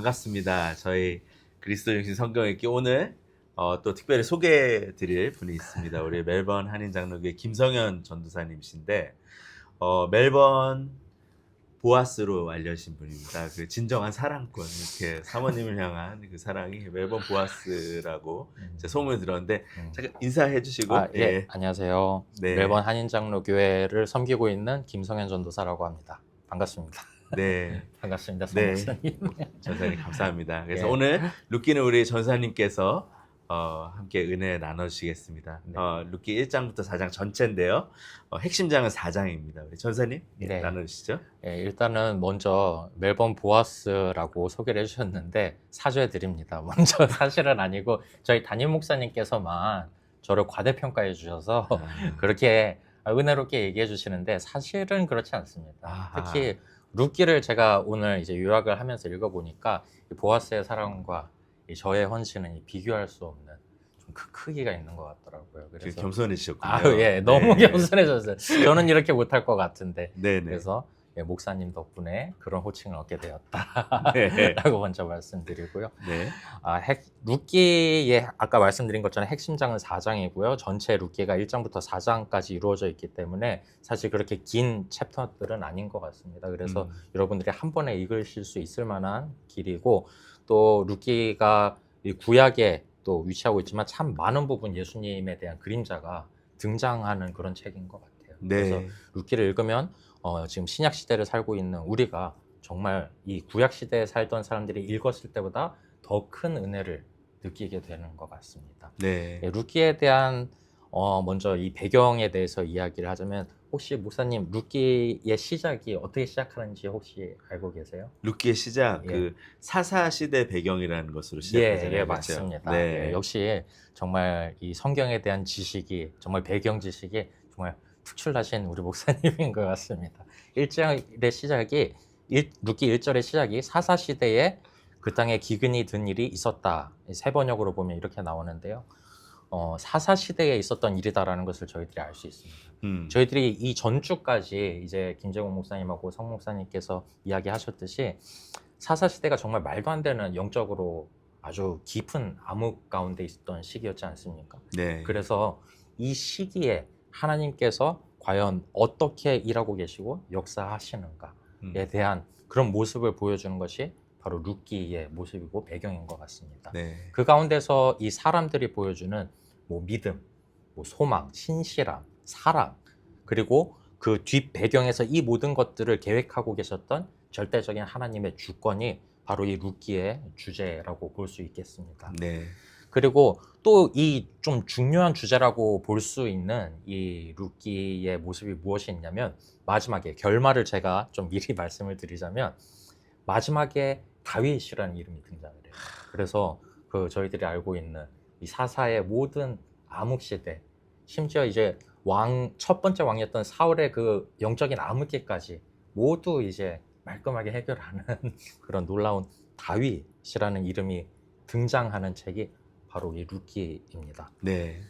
반갑습니다. 저희 그리스도 정신 성경 읽기 오늘 또 특별히 소개해드릴 분이 있습니다. 우리 멜번 한인장로교회 김성현 전도사님이신데 멜번 보아스로 알려진 분입니다. 그 진정한 사랑꾼, 이렇게 사모님을 향한 그 사랑이 멜번 보아스라고 제 소문을 들었는데 잠깐 인사해 주시고. 예, 안녕하세요. 네. 멜번 한인장로교회를 섬기고 있는 김성현 전도사라고 합니다. 반갑습니다. 네. 반갑습니다, 네. 성목사님. 전사님 감사합니다. 그래서 예. 오늘 룻기는 우리 전사님께서 함께 은혜 나눠주시겠습니다. 네. 룻기 1장부터 4장 전체인데요. 핵심장은 4장입니다. 우리 전사님 네. 나눠주시죠. 예, 일단은 먼저 멜번 보아스라고 소개를 해주셨는데 사죄 드립니다. 먼저 사실은 아니고 저희 담임 목사님께서만 저를 과대평가해 주셔서 그렇게 은혜롭게 얘기해 주시는데 사실은 그렇지 않습니다. 아하. 특히 룻기를 제가 오늘 이제 요약을 하면서 읽어보니까 이 보아스의 사랑과 이 저의 헌신은 비교할 수 없는 좀 크기가 있는 것 같더라고요. 그래서 겸손해지셨군요. 예, 너무 네. 겸손해졌어요. 저는 이렇게 못할 것 같은데. 네네. 그래서 예, 목사님 덕분에 그런 호칭을 얻게 되었다라고 네. 먼저 말씀드리고요. 네. 룻기의 아까 말씀드린 것처럼 핵심장은 4장이고요. 전체 룻기가 1장부터 4장까지 이루어져 있기 때문에 사실 그렇게 긴 챕터들은 아닌 것 같습니다. 그래서 여러분들이 한 번에 읽으실 수 있을 만한 길이고, 또 룻기가 이 구약에 또 위치하고 있지만 참 많은 부분 예수님에 대한 그림자가 등장하는 그런 책인 것 같아요. 네. 그래서 룻기를 읽으면 지금 신약 시대를 살고 있는 우리가 정말 이 구약 시대에 살던 사람들이 읽었을 때보다 더 큰 은혜를 느끼게 되는 것 같습니다. 네. 예, 룻기에 대한 먼저 이 배경에 대해서 이야기를 하자면, 혹시 목사님 룻기의 시작이 어떻게 시작하는지 혹시 알고 계세요? 룻기의 시작, 예. 그 사사 시대 배경이라는 것으로 시작하잖아요. 예, 그렇죠? 맞습니다. 네. 예, 역시 정말 이 성경에 대한 지식이, 정말 배경 지식이 정말 특출나신 우리 목사님인 것 같습니다. 1장의 시작이, 룻기 1절의 시작이 사사 시대에 그 땅에 기근이 든 일이 있었다. 세 번역으로 보면 이렇게 나오는데요. 사사 시대에 있었던 일이다라는 것을 저희들이 알 수 있습니다. 저희들이 이 전주까지 이제 김재공 목사님하고 성 목사님께서 이야기하셨듯이 사사 시대가 정말 말도 안 되는 영적으로 아주 깊은 암흑 가운데 있었던 시기였지 않습니까? 네. 그래서 이 시기에 하나님께서 과연 어떻게 일하고 계시고 역사하시는가에 대한 그런 모습을 보여주는 것이 바로 룻기의 모습이고 배경인 것 같습니다. 네. 그 가운데서 이 사람들이 보여주는 뭐 믿음, 뭐 소망, 신실함, 사랑, 그리고 그 뒷 배경에서 이 모든 것들을 계획하고 계셨던 절대적인 하나님의 주권이 바로 이 룻기의 주제라고 볼 수 있겠습니다. 네. 그리고 또 이 좀 중요한 주제라고 볼 수 있는 이 룻기의 모습이 무엇이 있냐면, 마지막에 결말을 제가 좀 미리 말씀을 드리자면, 마지막에 다윗이라는 이름이 등장을 해요. 그래서 그 저희들이 알고 있는 이 사사의 모든 암흑 시대, 심지어 이제 첫 번째 왕이었던 사울의 그 영적인 암흑기까지 모두 이제 말끔하게 해결하는 그런 놀라운 다윗이라는 이름이 등장하는 책이 바로 이 룻기입니다. 네.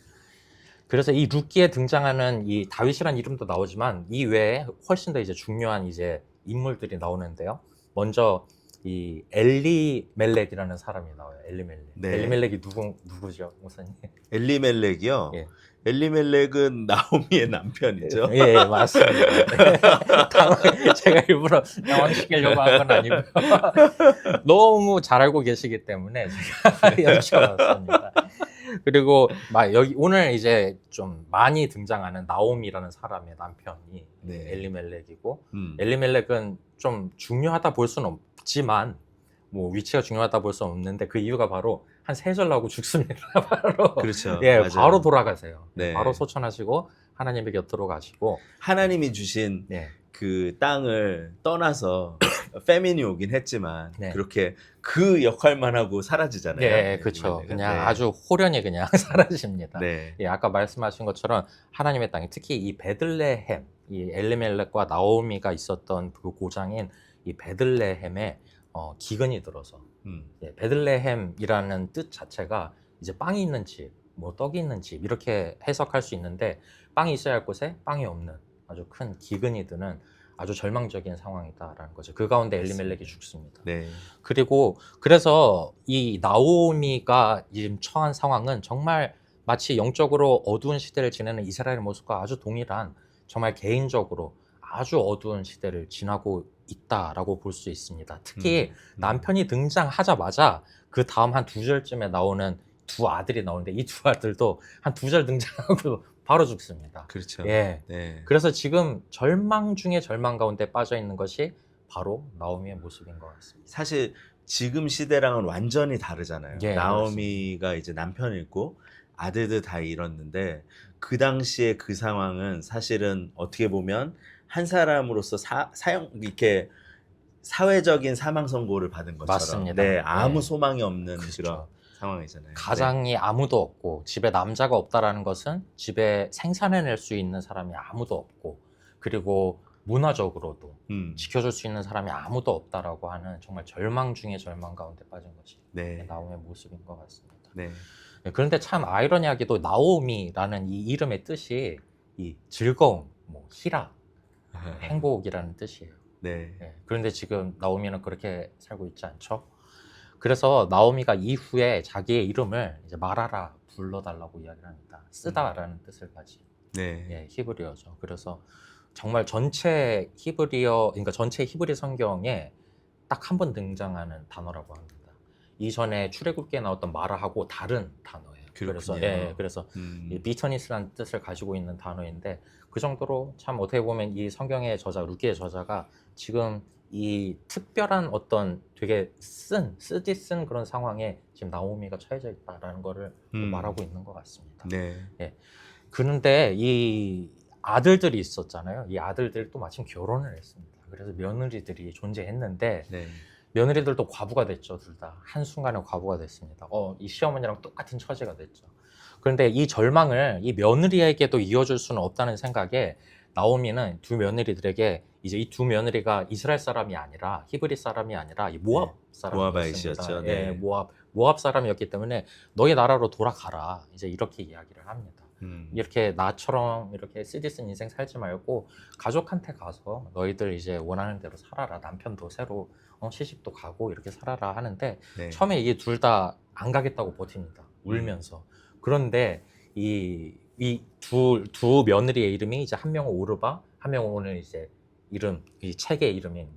그래서 이 룻기에 등장하는 이 다윗이라는 이름도 나오지만 이 외에 훨씬 더 이제 중요한 이제 인물들이 나오는데요. 먼저 이 엘리멜렉이라는 사람이 나와요. 엘리멜렉. 네. 엘리멜렉이 누구죠, 목사님? 엘리멜렉이요. 예. 엘리멜렉은 나오미의 남편이죠. 예, 맞습니다. 네. 제가 일부러 당황시키려고 한 건 아니고요. 너무 잘 알고 계시기 때문에 제가 여쭤봤습니다. 그리고 여기 오늘 이제 좀 많이 등장하는 나옴이라는 사람의 남편이 네. 엘리멜렉이고, 엘리멜렉은 좀 중요하다 볼 수는 없지만, 뭐 위치가 중요하다 볼 수는 없는데, 그 이유가 바로 한 3절 나오고 죽습니다. 바로. 그렇죠. 예, 맞아요. 바로 돌아가세요. 네. 바로 소천하시고 하나님의 곁으로 가시고, 하나님이 주신 네. 그 땅을 떠나서 페민이 오긴 했지만 네. 그렇게 그 역할만 하고 사라지잖아요. 네, 그렇죠. 그냥 아주 호련히 그냥 사라집니다. 네. 예, 아까 말씀하신 것처럼 하나님의 땅에, 특히 이 베들레헴, 이 엘리멜렉과 나오미가 있었던 그 고장인 이 베들레헴에 기근이 들어서, 예, 베들레헴이라는 뜻 자체가 이제 빵이 있는 집, 뭐 떡이 있는 집 이렇게 해석할 수 있는데, 빵이 있어야 할 곳에 빵이 없는 아주 큰 기근이 드는 아주 절망적인 상황이다라는 거죠. 그 가운데 엘리멜렉이 죽습니다. 네. 그리고 그래서 이 나오미가 지금 처한 상황은 정말 마치 영적으로 어두운 시대를 지내는 이스라엘의 모습과 아주 동일한 정말 개인적으로 아주 어두운 시대를 지나고 있다라고 볼 수 있습니다. 특히 남편이 등장하자마자 그 다음 한 2절쯤에 나오는 두 아들이 나오는데 이 두 아들도 한 2절 등장하고 바로 죽습니다. 그렇죠. 예. 네. 그래서 지금 절망 중에 절망 가운데 빠져 있는 것이 바로 나오미의 모습인 것 같습니다. 사실 지금 시대랑은 완전히 다르잖아요. 예, 나오미가 이제 남편을 잃고 아들들 다 잃었는데 그 당시에 그 상황은 사실은 어떻게 보면 한 사람으로서 사형 이렇게 사회적인 사망 선고를 받은 것처럼 맞습니다. 네, 아무 네. 소망이 없는 그렇죠. 그런 상황이잖아요. 가장이 아무도 없고 집에 남자가 없다라는 것은 집에 생산해낼 수 있는 사람이 아무도 없고 그리고 문화적으로도 네. 지켜줄 수 있는 사람이 아무도 없다라고 하는 정말 절망 중에 절망 가운데 빠진 것이 네. 나오미의 모습인 것 같습니다. 네. 네, 그런데 참 아이러니하게도 나오미라는 이 이름의 뜻이 이 즐거움, 뭐 희락, 행복이라는 뜻이에요. 네. 네, 그런데 지금 나오미는 그렇게 살고 있지 않죠. 그래서 나오미가 이후에 자기의 이름을 이제 말하라 불러달라고 이야기를 합니다. 쓰다라는 뜻을 가진 네. 예, 히브리어죠. 그래서 정말 전체 히브리어, 그러니까 전체 히브리 성경에 딱 한 번 등장하는 단어라고 합니다. 이전에 출애굽기에 나왔던 마라하고 다른 단어예요. 그래서 그렇군요. 그래서 이 비터니스라는 뜻을 가지고 있는 단어인데 그 정도로 참 어떻게 보면 이 성경의 저자 루키의 저자가 지금 이 특별한 어떤 되게 쓰디 쓴 그런 상황에 지금 나오미가 처해져 있다라는 거를 말하고 있는 것 같습니다. 네. 그런데 이 아들들이 있었잖아요. 이 아들들도 마침 결혼을 했습니다. 그래서 며느리들이 존재했는데 네. 며느리들도 과부가 됐죠. 둘 다 한순간에 과부가 됐습니다. 이 시어머니랑 똑같은 처지가 됐죠. 그런데 이 절망을 이 며느리에게도 이어줄 수는 없다는 생각에 나오미는 두 며느리들에게 이제 이 두 며느리가 이스라엘 사람이 아니라 히브리 사람이 아니라 이 모압 사람이었습니다. 모아바이시였죠. 네. 모압 사람이었기 때문에 너희 나라로 돌아가라. 이제 이렇게 이야기를 합니다. 이렇게 나처럼 이렇게 쓰디 쓴 인생 살지 말고 가족한테 가서 너희들 이제 원하는 대로 살아라. 남편도 새로 시집도 가고 이렇게 살아라 하는데 네. 처음에 이게 둘 다 안 가겠다고 버팁니다. 울면서. 그런데 이 두 며느리의 이름이 이제 한 명은 오르바, 한 명은 오늘 이제 이 책의 이름인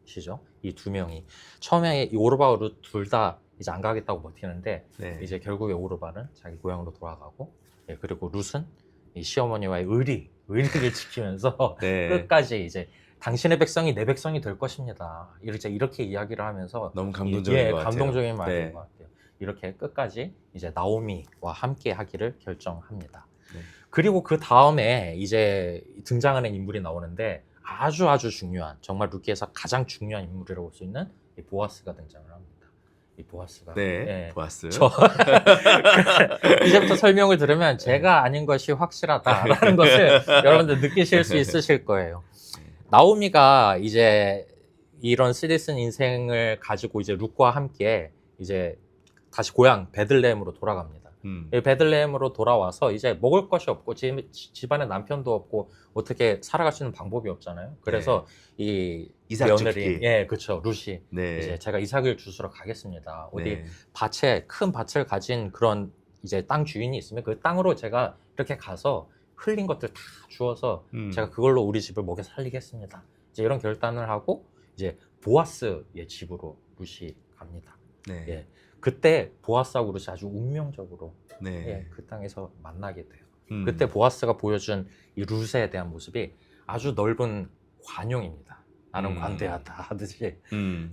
룻이죠. 이 두 명이 처음에 이 오르바와 룻 둘 다 이제 안 가겠다고 버티는데 네. 이제 결국에 오르바는 자기 고향으로 돌아가고 그리고 룻은 이 시어머니와의 의리를 지키면서 네. 끝까지 이제 당신의 백성이 내 백성이 될 것입니다. 이렇게 이야기를 하면서 너무 감동적인 것 같아요. 감동적인 말인 네. 것 같아요. 이렇게 끝까지 이제 나오미와 함께 하기를 결정합니다. 네. 그리고 그 다음에 이제 등장하는 인물이 나오는데 아주 중요한 정말 루키에서 가장 중요한 인물이라고 볼 수 있는 이 보아스가 등장을 합니다. 이 보아스가 네. 보았어요. 이제부터 설명을 들으면 제가 아닌 것이 확실하다라는 것을 여러분들 느끼실 수 있으실 거예요. 나오미가 이제 이런 쓰디쓴 인생을 가지고 이제 룻과 함께 이제 다시 고향 베들레헴으로 돌아갑니다. 이 베들레헴으로 돌아와서 이제 먹을 것이 없고 집안에 남편도 없고 어떻게 살아갈 수 있는 방법이 없잖아요. 그래서 이 이삭 며느리, 죽기. 그렇죠. 룻이 네. 이제 제가 이삭을 주스러 가겠습니다. 어디 네. 큰 밭을 가진 그런 이제 땅 주인이 있으면 그 땅으로 제가 이렇게 가서 흘린 것들 다 주워서 제가 그걸로 우리 집을 먹여 살리겠습니다. 이제 이런 결단을 하고 이제 보아스의 집으로 룻이 갑니다. 네. 예. 그때 보아스하고 룻이 아주 운명적으로 네. 그 땅에서 만나게 돼요. 음. 그때 보아스가 보여준 이 룻에 대한 모습이 아주 넓은 관용입니다. 나는 관대하다 하듯이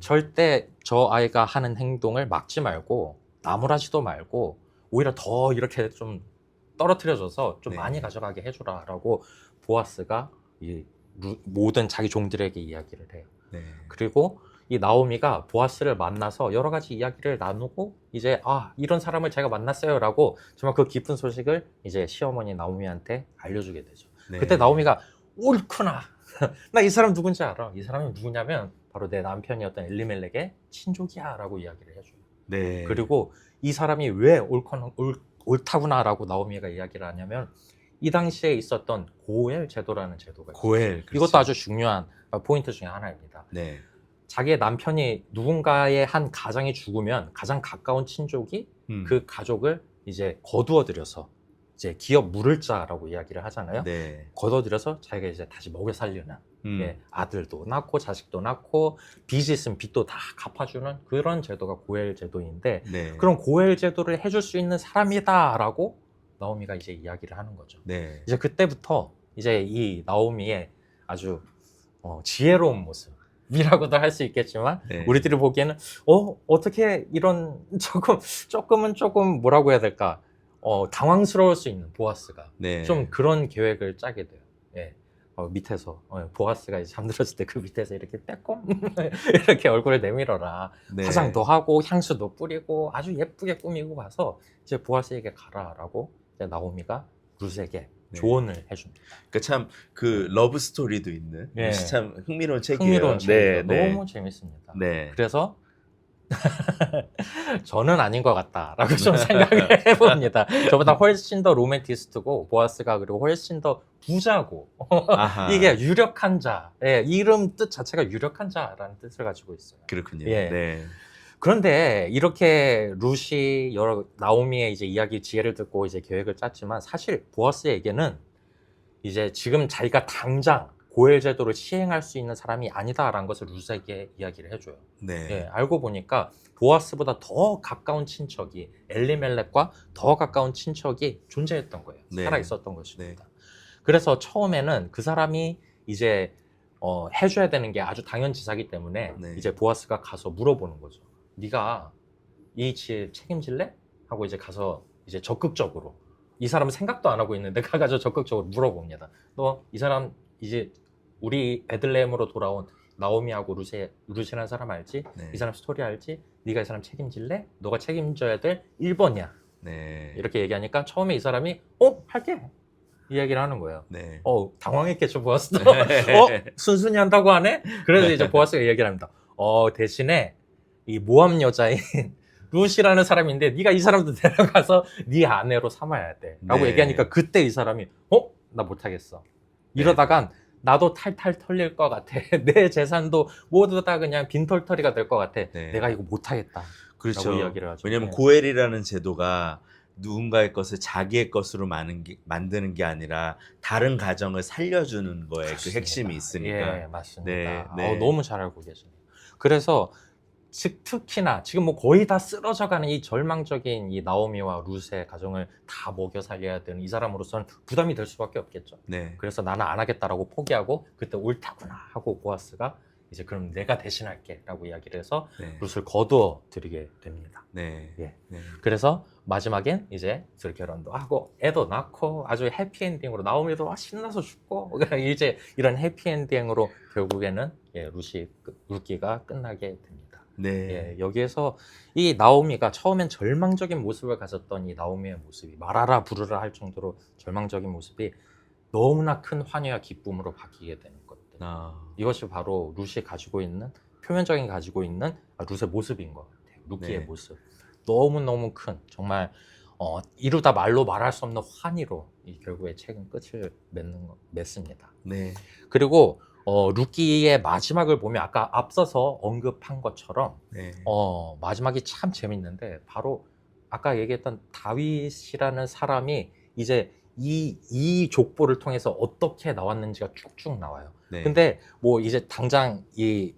절대 저 아이가 하는 행동을 막지 말고 나무라지도 말고 오히려 더 이렇게 좀 떨어뜨려줘서 좀 네. 많이 가져가게 해주라라고 보아스가 이 모든 자기 종들에게 이야기를 해요. 네. 그리고 이 나오미가 보아스를 만나서 여러 가지 이야기를 나누고 이제 이런 사람을 제가 만났어요라고 정말 그 깊은 소식을 이제 시어머니 나오미한테 알려주게 되죠. 네. 그때 나오미가 옳구나. 나 이 사람 누군지 알아. 이 사람이 누구냐면 바로 내 남편이었던 엘리멜렉의 친족이야라고 이야기를 해줘요. 네. 그리고 이 사람이 왜 옳다구나라고 나오미가 이야기를 하냐면 이 당시에 있었던 고엘 제도라는 제도가 있어요. 고엘. 그렇죠. 이것도 아주 중요한 포인트 중에 하나입니다. 네. 자기의 남편이 누군가의 한 가장이 죽으면 가장 가까운 친족이 그 가족을 이제 거두어들여서 이제 기업 물을 자라고 이야기를 하잖아요. 네. 거둬들여서 자기가 이제 다시 먹여 살리는 예, 아들도 낳고 자식도 낳고 빚이 있으면 빚도 다 갚아주는 그런 제도가 고엘 제도인데 네. 그런 고엘 제도를 해줄 수 있는 사람이다라고 나오미가 이제 이야기를 하는 거죠. 네. 이제 그때부터 이제 이 나오미의 아주 지혜로운 모습이라고도 할 수 있겠지만 네. 우리들이 보기에는 어떻게 이런 조금 뭐라고 해야 될까 당황스러울 수 있는 보아스가 네. 좀 그런 계획을 짜게 돼요. 예. 밑에서 보아스가 이제 잠들었을 때 그 밑에서 이렇게 빼꼼 이렇게 얼굴을 내밀어라. 네. 화장도 하고 향수도 뿌리고 아주 예쁘게 꾸미고 가서 이제 보아스에게 가라라고 이제 나오미가 룻에게 네. 조언을 해줍니다. 그러니까 참 그 러브 스토리도 있는 네. 참 흥미로운 책이에요. 흥미로운 책이에요. 네. 너무 재밌습니다. 네. 그래서 저는 아닌 것 같다라고 좀 생각을 해봅니다. 저보다 훨씬 더 로맨티스트고 보아스가 그리고 훨씬 더 부자고 아하. 이게 유력한 자, 예, 이름 뜻 자체가 유력한 자라는 뜻을 가지고 있어요. 그렇군요. 예. 네. 그런데 이렇게 룻이 여러 나오미의 이제 이야기 지혜를 듣고 이제 계획을 짰지만 사실 보아스에게는 이제 지금 자기가 당장 고엘 제도를 시행할 수 있는 사람이 아니다라는 것을 룻에게 이야기를 해줘요. 네. 예, 알고 보니까 보아스보다 더 가까운 친척이 엘리멜렉과 더 가까운 친척이 존재했던 거예요. 네. 살아 있었던 것입니다. 그래서 처음에는 그 사람이 이제 해줘야 되는 게 아주 당연지사기 때문에 네. 이제 보아스가 가서 물어보는 거죠. 네가 이 집 책임질래? 하고 이제 가서 이제 적극적으로 이 사람은 생각도 안 하고 있는데 가가지고 적극적으로 물어봅니다. 너 이 사람 이제 우리 베들레헴으로 돌아온 나오미하고 룻이라는 사람 알지? 네. 이 사람 스토리 알지? 네가 이 사람 책임질래? 너가 책임져야 될 1번이야. 네. 이렇게 얘기하니까 처음에 이 사람이 할게. 이 얘기를 하는 거예요. 네. 당황했겠죠, 보아스도. 순순히 한다고 하네? 그래서 이제 보아스가 얘기를 합니다. 대신에 이 모함 여자인 룻이라는 사람인데 네가 이 사람도 데려가서 네 아내로 삼아야 돼. 라고 네. 얘기하니까 그때 이 사람이 나 못하겠어. 이러다간 나도 탈탈 털릴 것 같아. 내 재산도 모두 다 그냥 빈털터리가 될 것 같아. 네. 내가 이거 못하겠다. 그렇죠. 라고 이야기를 하죠. 왜냐하면 네. 고엘이라는 제도가 누군가의 것을 자기의 것으로 만드는 게 아니라 다른 가정을 살려주는 거에 그 그렇습니다. 핵심이 있으니까. 예, 맞습니다. 네, 네. 너무 잘 알고 계시네요. 그래서 특히나 지금 뭐 거의 다 쓰러져가는 이 절망적인 이 나오미와 룻의 가정을 다 먹여 살려야 되는 이 사람으로서는 부담이 될 수밖에 없겠죠. 네. 그래서 나는 안 하겠다라고 포기하고 그때 옳다구나 하고 보아스가 이제 그럼 내가 대신할게 라고 이야기를 해서 네. 룻을 거두어 드리게 됩니다. 네. 예. 네. 그래서 마지막엔 이제 둘 결혼도 하고 애도 낳고 아주 해피엔딩으로 나오미도 신나서 죽고 이제 이런 해피엔딩으로 결국에는 룻기가 끝나게 됩니다. 네. 예, 여기에서 이 나오미가 처음엔 절망적인 모습을 가졌던 이 나오미의 모습이 말하라 부르라 할 정도로 절망적인 모습이 너무나 큰 환희와 기쁨으로 바뀌게 되는 것들. 이것이 바로 룻이 가지고 있는 표면적인 가지고 있는 룻의 모습인 것 같아요. 룻기의 네. 모습. 너무너무 큰 정말 이루다 말로 말할 수 없는 환희로 이 결국에 책은 끝을 맺습니다. 네. 그리고 룻기의 마지막을 보면 아까 앞서서 언급한 것처럼 네. 마지막이 참 재밌는데 바로 아까 얘기했던 다윗이라는 사람이 이제 이 족보를 통해서 어떻게 나왔는지가 쭉쭉 나와요. 네. 근데 뭐 이제 당장 이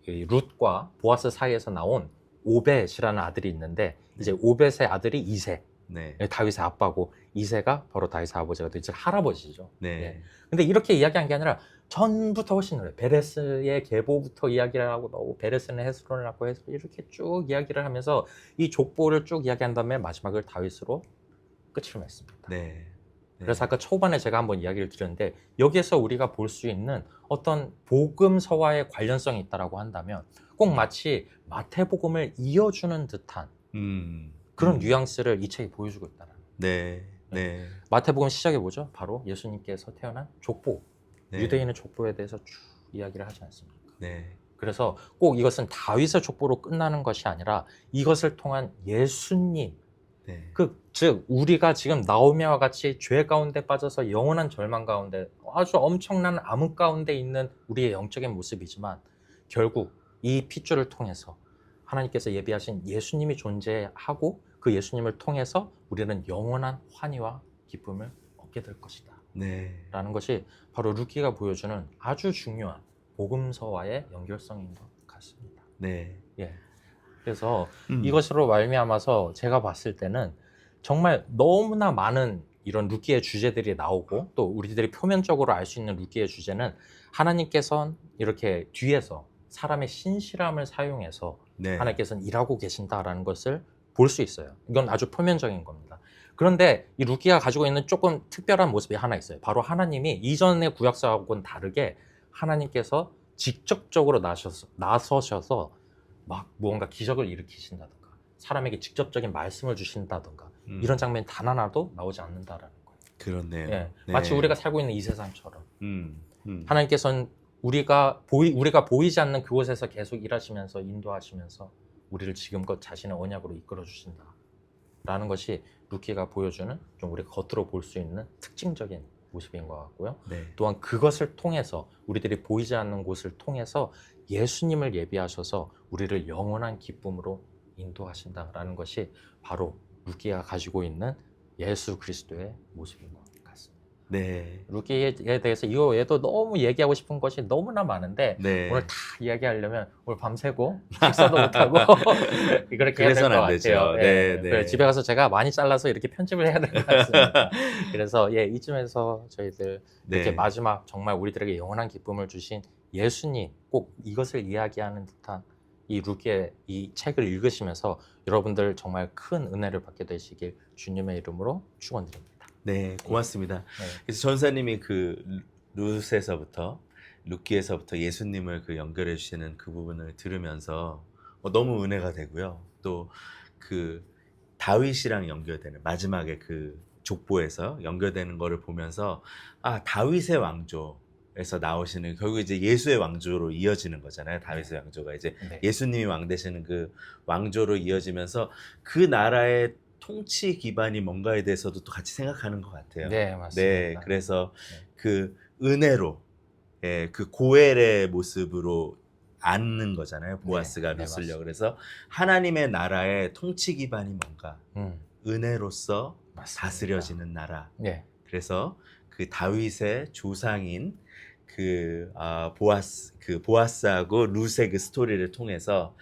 룻과 보아스 사이에서 나온 오벳이라는 아들이 있는데 이제 오벳의 아들이 이세, 네. 다윗의 아빠고 이세가 바로 다윗의 아버지가 되죠. 할아버지죠. 네. 예. 근데 이렇게 이야기한 게 아니라 전부터 훨씬 오래 베레스의 계보부터 이야기를 하고 나오고 베레스는 헤스론을 낳고 해서 이렇게 쭉 이야기를 하면서 이 족보를 쭉 이야기한 다음에 마지막을 다윗으로 끝을 맺습니다. 네. 네. 그래서 아까 초반에 제가 한번 이야기를 드렸는데 여기에서 우리가 볼 수 있는 어떤 복음서와의 관련성이 있다라고 한다면 꼭 마치 마태복음을 이어주는 듯한 그런 뉘앙스를 이 책이 보여주고 있다는. 네. 네. 마태복음 시작이 뭐죠? 바로 예수님께서 태어난 족보. 네. 유대인의 족보에 대해서 쭉 이야기를 하지 않습니까? 네. 그래서 꼭 이것은 다윗의 족보로 끝나는 것이 아니라 이것을 통한 예수님의 네. 즉 우리가 지금 나오미와 같이 죄 가운데 빠져서 영원한 절망 가운데 아주 엄청난 암흑 가운데 있는 우리의 영적인 모습이지만 결국 이 핏줄을 통해서 하나님께서 예비하신 예수님이 존재하고 그 예수님을 통해서 우리는 영원한 환희와 기쁨을 얻게 될 것이다 네. 라는 것이 바로 루키가 보여주는 아주 중요한 복음서와의 연결성인 것 같습니다. 네. 예. 그래서 음. 이것으로 말미암아서 제가 봤을 때는 정말 너무나 많은 이런 루키의 주제들이 나오고 또 우리들이 표면적으로 알 수 있는 루키의 주제는 하나님께서는 이렇게 뒤에서 사람의 신실함을 사용해서 네. 하나님께서는 일하고 계신다라는 것을 볼 수 있어요. 이건 아주 표면적인 겁니다. 그런데 이 루키가 가지고 있는 조금 특별한 모습이 하나 있어요. 바로 하나님이 이전의 구약서하고는 다르게 하나님께서 직접적으로 나서셔서 막 무언가 기적을 일으키신다든가 사람에게 직접적인 말씀을 주신다든가 이런 장면이 단 하나도 나오지 않는다라는 거예요. 그렇네요. 예, 네. 마치 우리가 살고 있는 이 세상처럼 하나님께서는 하나님께서는 우리가 보이지 않는 그곳에서 계속 일하시면서 인도하시면서 우리를 지금껏 자신의 언약으로 이끌어 주신다라는 것이 루키가 보여주는 좀 우리가 겉으로 볼 수 있는 특징적인 모습인 것 같고요. 네. 또한 그것을 통해서 우리들이 보이지 않는 곳을 통해서 예수님을 예비하셔서 우리를 영원한 기쁨으로 인도하신다라는 것이 바로 루키가 가지고 있는 예수 그리스도의 모습인 것 같습니다. 네. 루키에 대해서 이 외에도 너무 얘기하고 싶은 것이 너무나 많은데 네. 오늘 다 이야기하려면 오늘 밤새고 식사도 못하고 그렇게 해야 될 그래서는 것 안 되죠. 같아요. 네, 네. 그래서 집에 가서 제가 많이 잘라서 이렇게 편집을 해야 될 것 같습니다. 그래서 이쯤에서 저희들 네. 이렇게 마지막 정말 우리들에게 영원한 기쁨을 주신 예수님 꼭 이것을 이야기하는 듯한 이 루키의 이 책을 읽으시면서 여러분들 정말 큰 은혜를 받게 되시길 주님의 이름으로 축원드립니다. 네, 고맙습니다. 네. 그래서 전사님이 그 루키에서부터 예수님을 그 연결해 주시는 그 부분을 들으면서 너무 은혜가 되고요. 또 그 다윗이랑 연결되는 마지막에 그 족보에서 연결되는 거를 보면서 다윗의 왕조에서 나오시는 결국 이제 예수의 왕조로 이어지는 거잖아요. 다윗의 왕조가 이제 네. 예수님이 왕 되시는 그 왕조로 이어지면서 그 나라의 통치 기반이 뭔가에 대해서도 또 같이 생각하는 것 같아요. 네, 맞습니다. 네, 그래서 네. 그 은혜로, 그 고엘의 모습으로 앉는 거잖아요. 보아스가 네, 루슬려. 맞습니다. 그래서 하나님의 나라의 통치 기반이 뭔가 은혜로서 맞습니다. 다스려지는 나라. 네. 그래서 그 다윗의 조상인 그 보아스하고 룻의 그 스토리를 통해서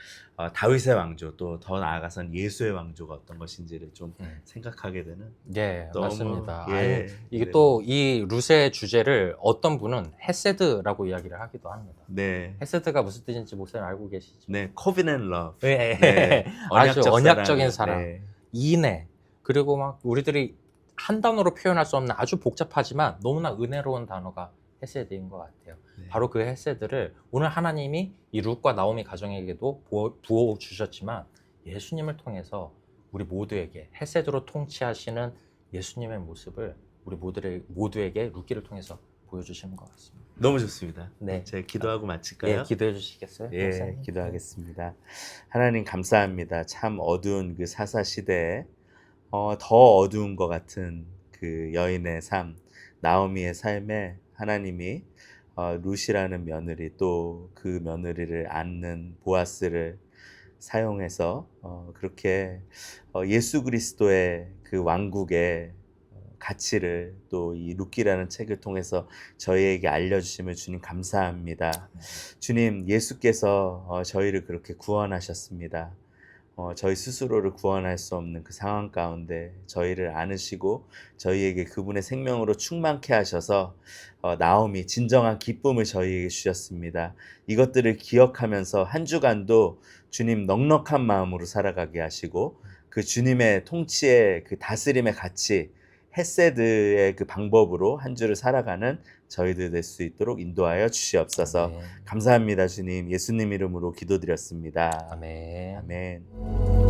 다윗의 왕조 또 더 나아가선 예수의 왕조가 어떤 것인지를 좀 생각하게 되는. 네, 너무, 맞습니다. 예, 이게 네. 또 이 룻의 주제를 어떤 분은 헤세드라고 이야기를 하기도 합니다. 네, 헤세드가 무슨 뜻인지 목사님 알고 계시죠? 네, covenant love. 네. 네, 아주 언약적인 사랑, 네. 인애, 그리고 막 우리들이 한 단어로 표현할 수 없는 아주 복잡하지만 너무나 은혜로운 단어가 헤세드인 것 같아요. 네. 바로 그 헤세드를 오늘 하나님이 이 룻과 나오미 가정에게도 부어 주셨지만 예수님을 통해서 우리 모두에게 헤세드로 통치하시는 예수님의 모습을 우리 모두에게 룻기를 통해서 보여주시는 것 같습니다. 너무 좋습니다. 네. 제가 기도하고 마칠까요? 기도해 주시겠어요? 예, 목사님? 기도하겠습니다. 하나님 감사합니다. 참 어두운 그 사사 시대에 더 어두운 것 같은 그 여인의 삶, 나오미의 삶에 하나님이 룻이라는 며느리 또 그 며느리를 안는 보아스를 사용해서 그렇게 예수 그리스도의 그 왕국의 가치를 또 이 룻기라는 책을 통해서 저희에게 알려주심을 주님 감사합니다. 주님, 예수께서 저희를 그렇게 구원하셨습니다. 저희 스스로를 구원할 수 없는 그 상황 가운데 저희를 안으시고 저희에게 그분의 생명으로 충만케 하셔서 나오미 진정한 기쁨을 저희에게 주셨습니다. 이것들을 기억하면서 한 주간도 주님 넉넉한 마음으로 살아가게 하시고 그 주님의 통치의 그 다스림의 가치 헤세드의 그 방법으로 한 주를 살아가는 저희들 될 수 있도록 인도하여 주시옵소서. 아멘. 감사합니다, 주님. 예수님 이름으로 기도드렸습니다. 아멘. 아멘.